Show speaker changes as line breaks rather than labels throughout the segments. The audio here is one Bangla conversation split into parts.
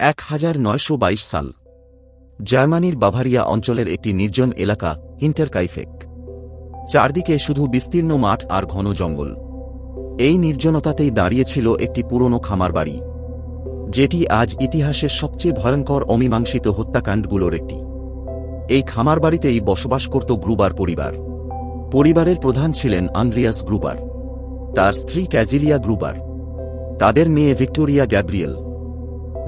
1922 সাল। জার্মানির বাভারিয়া অঞ্চলের একটি নির্জন এলাকা হিন্টারকাইফেক। চারদিকে শুধু বিস্তীর্ণ মাঠ আর ঘন জঙ্গল। এই নির্জনতাতেই দাঁড়িয়েছিল একটি পুরনো খামার বাড়ি, যেটি আজ ইতিহাসের সবচেয়ে ভয়ঙ্কর অমীমাংসিত হত্যাকাণ্ডগুলোর একটি। এই খামার বাড়িতেই বসবাস করত গ্রুবার পরিবার। পরিবারের প্রধান ছিলেন আন্দ্রিয়াস গ্রুবার, তার স্ত্রী ক্যাজিলিয়া গ্রুবার, তাদের মেয়ে ভিক্টোরিয়া গ্যাব্রিয়েল,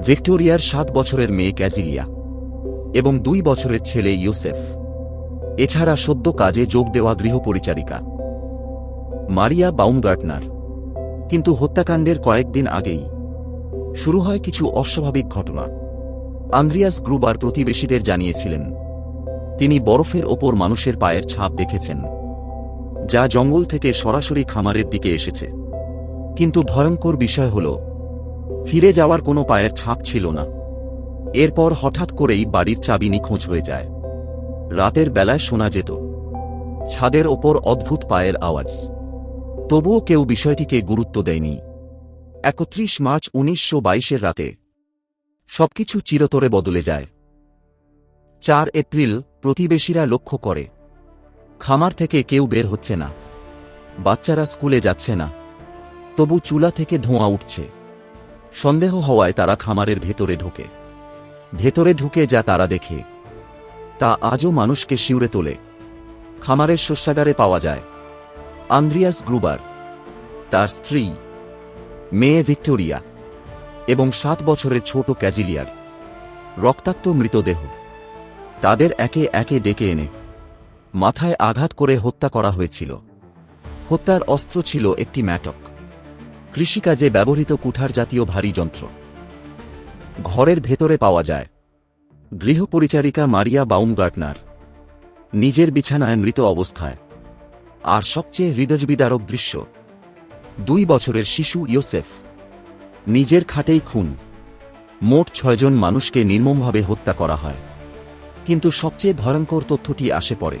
ভিক্টোরিয়ার 7 বছরের মেয়ে ক্যাজিলিয়া এবং 2 বছরের ছেলে ইয়োসেফ, এছাড়া সদ্য কাজে যোগ দেওয়া গৃহপরিচারিকা মারিয়া বাউমগার্টনার। কিন্তু হত্যাকাণ্ডের কয়েকদিন আগেই শুরু হয় কিছু অস্বাভাবিক ঘটনা। আন্দ্রিয়াস গ্রুবার প্রতিবেশীদের জানিয়েছিলেন তিনি বরফের ওপর মানুষের পায়ের ছাপ দেখেছেন, যা জঙ্গল থেকে সরাসরি খামারের দিকে এসেছে। কিন্তু ভয়ঙ্কর বিষয় হল, ফিরে যাওয়ার কোনো পায়ের ছাপ ছিল না। এরপর হঠাৎ করেই বাড়ির চাবি নিখোঁজ হয়ে যায়। রাতের বেলায় শোনা যেত ছাদের ওপর অদ্ভুত পায়ের আওয়াজ। তবুও কেউ বিষয়টিকে গুরুত্ব দেয়নি। 31 মার্চ 1922 রাতে সবকিছু চিরতরে বদলে যায়। 4 এপ্রিল প্রতিবেশীরা লক্ষ্য করে খামার থেকে কেউ বের হচ্ছে না, বাচ্চারা স্কুলে যাচ্ছে না, তবু চুলা থেকে ধোঁয়া উঠছে। সন্দেহ হওয়ায় তারা খামারের ভেতরে ঢুকে যা তারা দেখে তা আজও মানুষকে শিউরে তোলে। খামারের শস্যাগারে পাওয়া যায় আন্দ্রিয়াস গ্রুবার, তার স্ত্রী, মেয়ে ভিক্টোরিয়া এবং 7 বছরের ছোট ক্যাজিলিয়ার রক্তাক্ত মৃতদেহ। তাদের একে একে ডেকে এনে মাথায় আঘাত করে হত্যা করা হয়েছিল। হত্যার অস্ত্র ছিল একটি ম্যাটক, কৃষিকাজে ব্যবহৃত কুঠার জাতীয় ভারী যন্ত্র। ঘরের ভেতরে পাওয়া যায় গৃহপরিচারিকা মারিয়া বাউমগার্টনার নিজের বিছানায় মৃত অবস্থায়, আর সবচেয়ে হৃদয়বিদারক দৃশ্য 2 বছরের শিশু ইয়োসেফ নিজের খাটেই খুন। মোট 6 জন মানুষকে নির্মমভাবে হত্যা করা হয়। কিন্তু সবচেয়ে ভয়ঙ্কর তথ্যটি আসে পরে।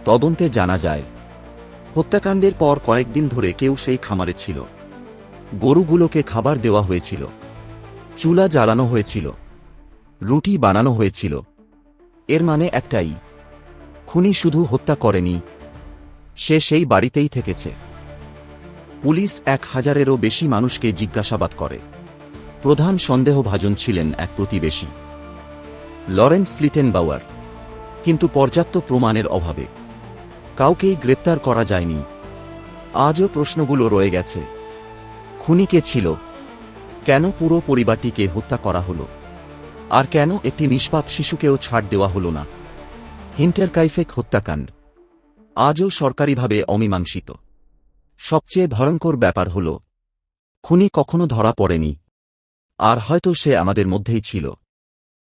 তদন্তে জানা যায় হত্যাকাণ্ডের পর কয়েকদিন ধরে কেউ সেই খামারে ছিল। গরুগুলোকে খাবার দেওয়া হয়েছিল, চুলা জ্বালানো হয়েছিল, রুটি বানানো হয়েছিল। এর মানে একটাই, খুনি শুধু হত্যা করেনি, সে সেই বাড়িতেই থেকেছে। পুলিশ 1000-এরও বেশি মানুষকে জিজ্ঞাসাবাদ করে। প্রধান সন্দেহভাজন ছিলেন এক প্রতিবেশী, লরেন্স লিটেনবাউয়ার। কিন্তু পর্যাপ্ত প্রমাণের অভাবে কাউকেই গ্রেপ্তার করা যায়নি। আজও প্রশ্নগুলো রয়ে গেছে। খুনি কে ছিল? কেন পুরো পরিবারটিকে হত্যা করা হলো? আর কেন একটি নিষ্পাপ শিশুকেও ছাড় দেওয়া হলো না? হিন্টারকাইফেক হত্যাকাণ্ড আজও সরকারিভাবে অমীমাংসিত। সবচেয়ে ভয়ঙ্কর ব্যাপার হল, খুনি কখনো ধরা পড়েনি, আর হয়তো সে আমাদের মধ্যেই ছিল।